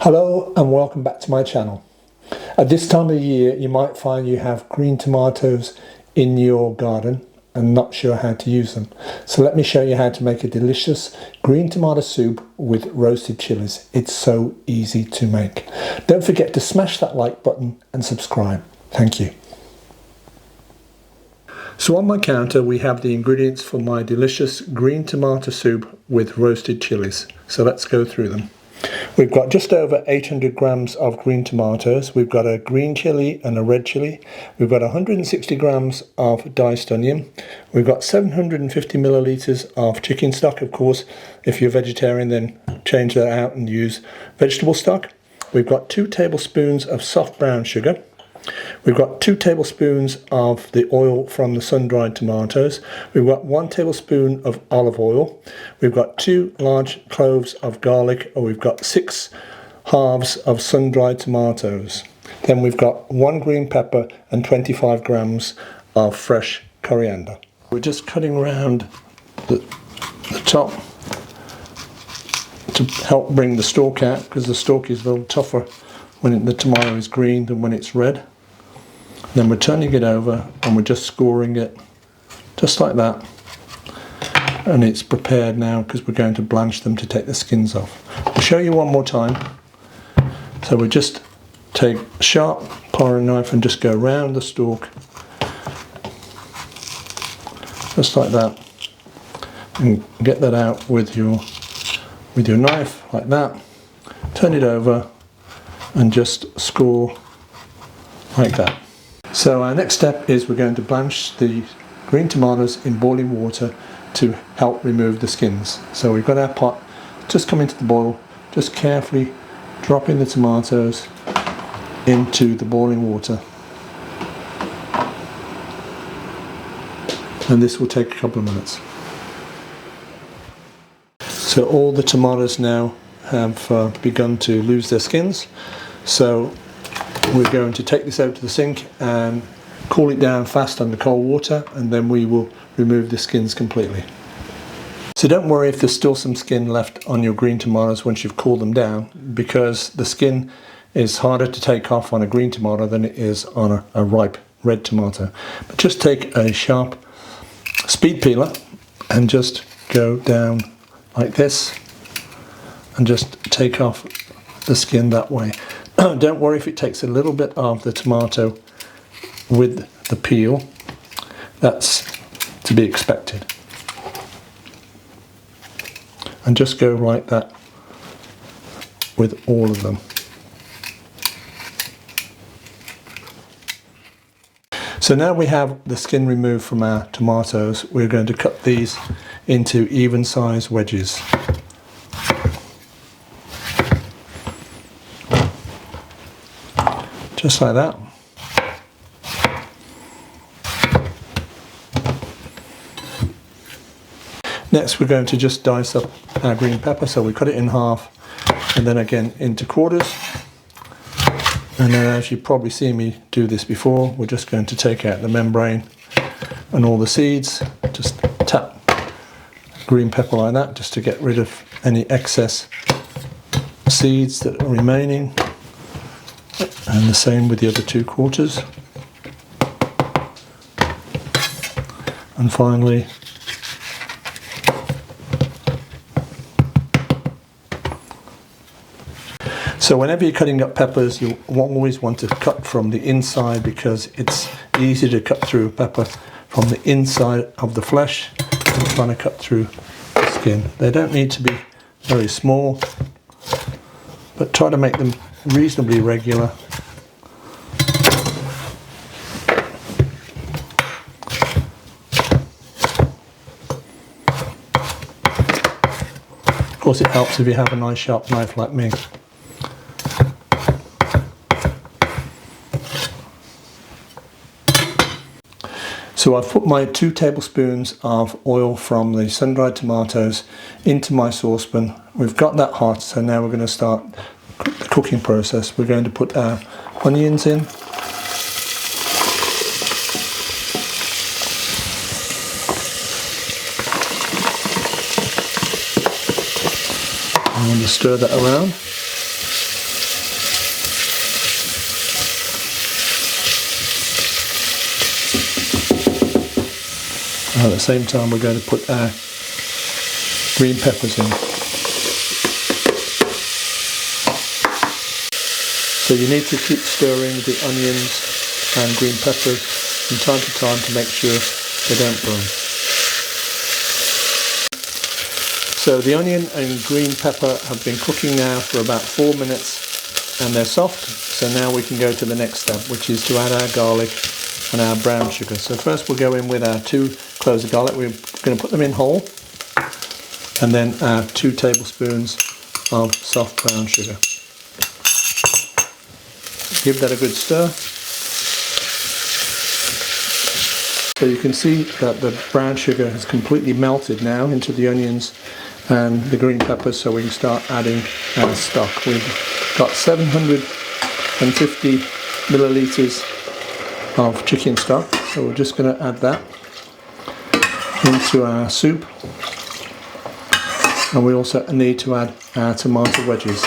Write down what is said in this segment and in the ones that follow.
Hello and welcome back to my channel. At this time of the year you might find you have green tomatoes in your garden and not sure how to use them. So let me show you how to make a delicious green tomato soup with roasted chilies. It's so easy to make. Don't forget to smash that like button and subscribe. Thank you. So on my counter we have the ingredients for my delicious green tomato soup with roasted chilies. So let's go through them. We've got just over 800 grams of green tomatoes. We've got a green chili and a red chili. We've got 160 grams of diced onion. We've got 750 milliliters of chicken stock. Of course, if you're vegetarian, then change that out and use vegetable stock. We've got 2 tablespoons of soft brown sugar. We've got 2 tablespoons of the oil from the sun-dried tomatoes. We've got 1 tablespoon of olive oil. We've got 2 large cloves of garlic, or we've got 6 halves of sun-dried tomatoes. Then we've got 1 green pepper and 25 grams of fresh coriander. We're just cutting around the top to help bring the stalk out, because the stalk is a little tougher when the tomato is green than when it's red. Then we're turning it over and we're just scoring it just like that, and it's prepared now because we're going to blanch them to take the skins off. I'll show you one more time. So we just take a sharp paring knife and just go around the stalk just like that, and get that out with your knife like that. Turn it over and just score like that. So our next step is we're going to blanch the green tomatoes in boiling water to help remove the skins. So we've got our pot just coming to the boil, just carefully dropping the tomatoes into the boiling water. And this will take a couple of minutes. So all the tomatoes now have begun to lose their skins. So we're going to take this out to the sink and cool it down fast under cold water, and then we will remove the skins completely. So don't worry if there's still some skin left on your green tomatoes once you've cooled them down, because the skin is harder to take off on a green tomato than it is on a ripe red tomato. But just take a sharp speed peeler and just go down like this and just take off the skin that way. Don't worry if it takes a little bit of the tomato with the peel. That's to be expected. And just go like that with all of them. So now we have the skin removed from our tomatoes. We're going to cut these into even size wedges. Just like that. Next we're going to just dice up our green pepper, so we cut it in half and then again into quarters. And then, as you've probably seen me do this before, we're just going to take out the membrane and all the seeds. Just tap green pepper like that, just to get rid of any excess seeds that are remaining. And the same with the other 2 quarters. And finally, so whenever you're cutting up peppers, you always want to cut from the inside, because it's easy to cut through pepper from the inside of the flesh than trying to cut through the skin. They don't need to be very small, but try to make them reasonably regular. Of course, it helps if you have a nice sharp knife like me. So I've put my 2 tablespoons of oil from the sun-dried tomatoes into my saucepan. We've got that hot, so now we're going to start the cooking process. We're going to put our onions in. I'm going to stir that around. And at the same time we're going to put our green peppers in. So you need to keep stirring the onions and green peppers from time to time to make sure they don't burn. So the onion and green pepper have been cooking now for about 4 minutes and they're soft. So now we can go to the next step, which is to add our garlic and our brown sugar. So first we'll go in with our 2 cloves of garlic. We're going to put them in whole, and then our 2 tablespoons of soft brown sugar. Give that a good stir. So you can see that the brown sugar has completely melted now into the onions and the green peppers, so we can start adding our stock. We've got 750 millilitres of chicken stock, so we're just going to add that into our soup, and we also need to add our tomato wedges.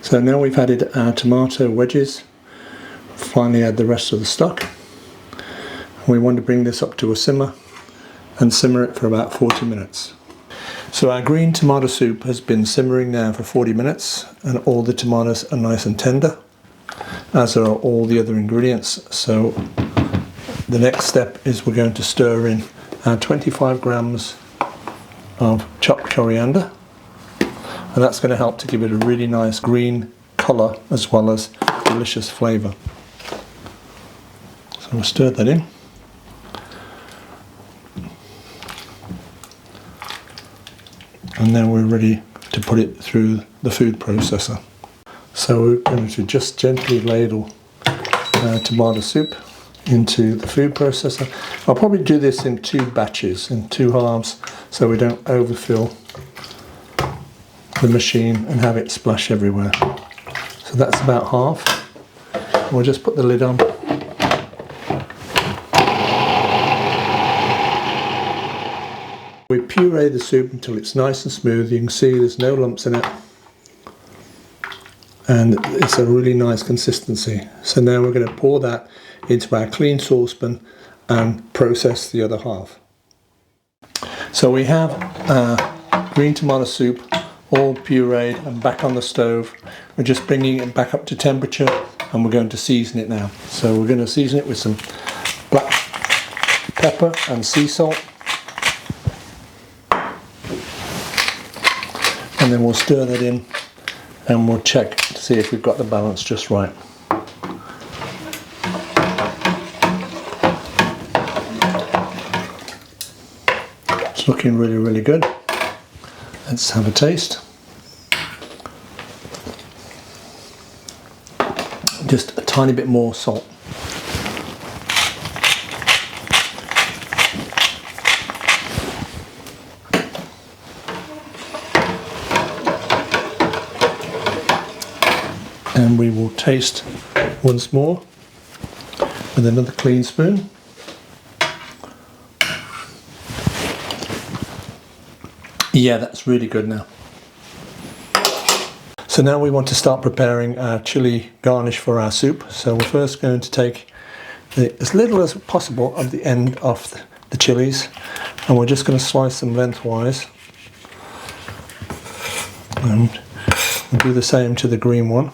So now we've added our tomato wedges, finally add the rest of the stock. We want to bring this up to a simmer and simmer it for about 40 minutes. So our green tomato soup has been simmering now for 40 minutes and all the tomatoes are nice and tender, as are all the other ingredients. So the next step is we're going to stir in our 25 grams of chopped coriander, and that's going to help to give it a really nice green colour as well as delicious flavour. So we'll stir that in. And then we're ready to put it through the food processor. So we're going to just gently ladle tomato soup into the food processor. I'll probably do this in 2 batches, in 2 halves, so we don't overfill the machine and have it splash everywhere. So that's about half. We'll just put the lid on. We puree the soup until it's nice and smooth. You can see there's no lumps in it, and it's a really nice consistency. So now we're going to pour that into our clean saucepan and process the other half. So we have our green tomato soup all pureed and back on the stove. We're just bringing it back up to temperature and we're going to season it now. So we're going to season it with some black pepper and sea salt, and then we'll stir that in and we'll check to see if we've got the balance just right. It's looking really, really good. Let's have a taste. Just a tiny bit more salt. And we will taste once more with another clean spoon. Yeah, that's really good now. So now we want to start preparing our chili garnish for our soup. So we're first going to take as little as possible of the end of the chilies, and we're just going to slice them lengthwise. And we'll do the same to the green one.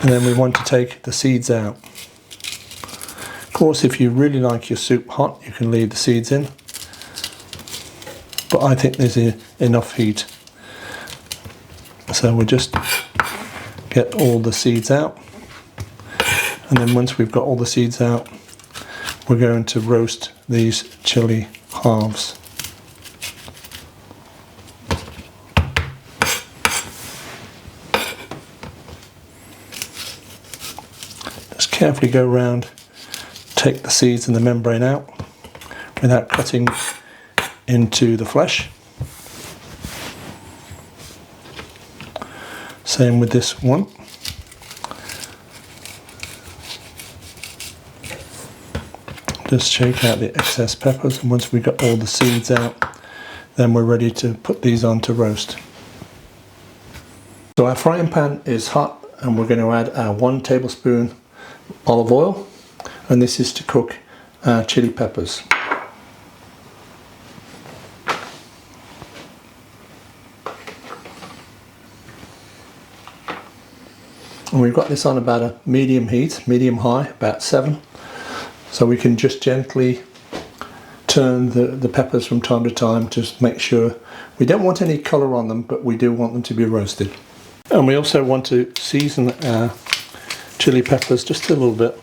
And then we want to take the seeds out. Of course, if you really like your soup hot, you can leave the seeds in, but I think there's enough heat. So we just get all the seeds out, and then once we've got all the seeds out, we're going to roast these chili halves. Just carefully go around, take the seeds and the membrane out without cutting into the flesh. Same with this one. Just shake out the excess peppers, and once we've got all the seeds out, then we're ready to put these on to roast. So our frying pan is hot and we're going to add our 1 tablespoon olive oil, and this is to cook our chili peppers. And we've got this on about a medium heat, medium high, about 7. So we can just gently turn the peppers from time to time, just make sure we don't want any colour on them, but we do want them to be roasted. And we also want to season our chili peppers just a little bit.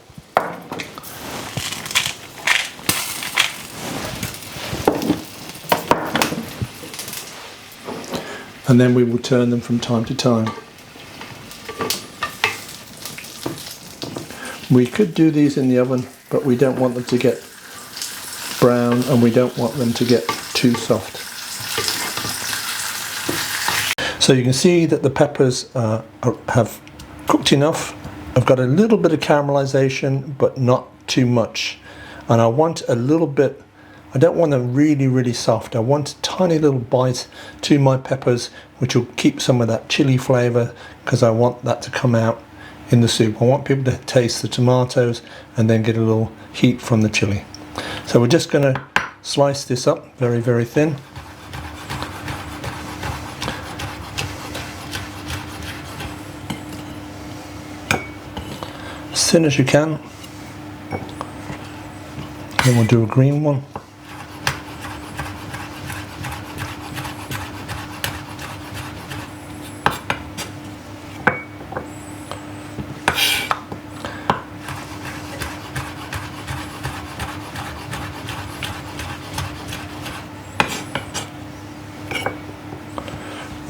And then we will turn them from time to time. We could do these in the oven, but we don't want them to get brown and we don't want them to get too soft. So you can see that the peppers have cooked enough. I've got a little bit of caramelization, but not too much. And I want a little bit, I don't want them really soft. I want a tiny little bite to my peppers, which will keep some of that chili flavor, because I want that to come out in the soup. I want people to taste the tomatoes and then get a little heat from the chili. So we're just going to slice this up very thin. As thin as you can. Then we'll do a green one.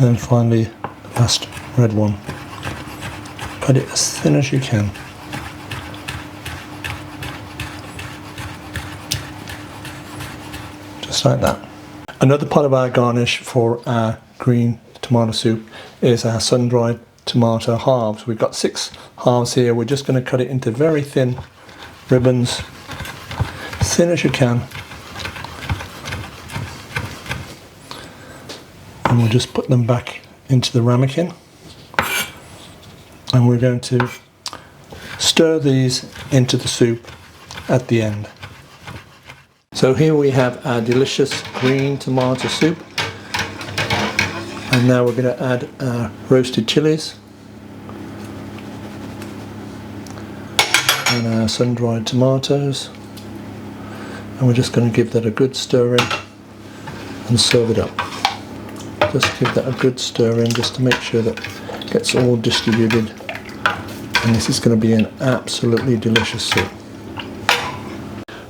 And then finally, the last red one. Cut it as thin as you can. Just like that. Another part of our garnish for our green tomato soup is our sun-dried tomato halves. We've got 6 halves here. We're just going to cut it into very thin ribbons, as thin as you can. And we'll just put them back into the ramekin, and we're going to stir these into the soup at the end. So here we have our delicious green tomato soup, and now we're going to add our roasted chilies and our sun-dried tomatoes, and we're just going to give that a good stir in and serve it up. Just give that a good stir in, just to make sure that it gets all distributed. And this is going to be an absolutely delicious soup.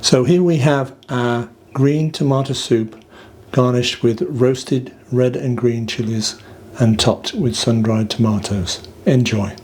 So here we have our green tomato soup garnished with roasted red and green chilies and topped with sun-dried tomatoes. Enjoy.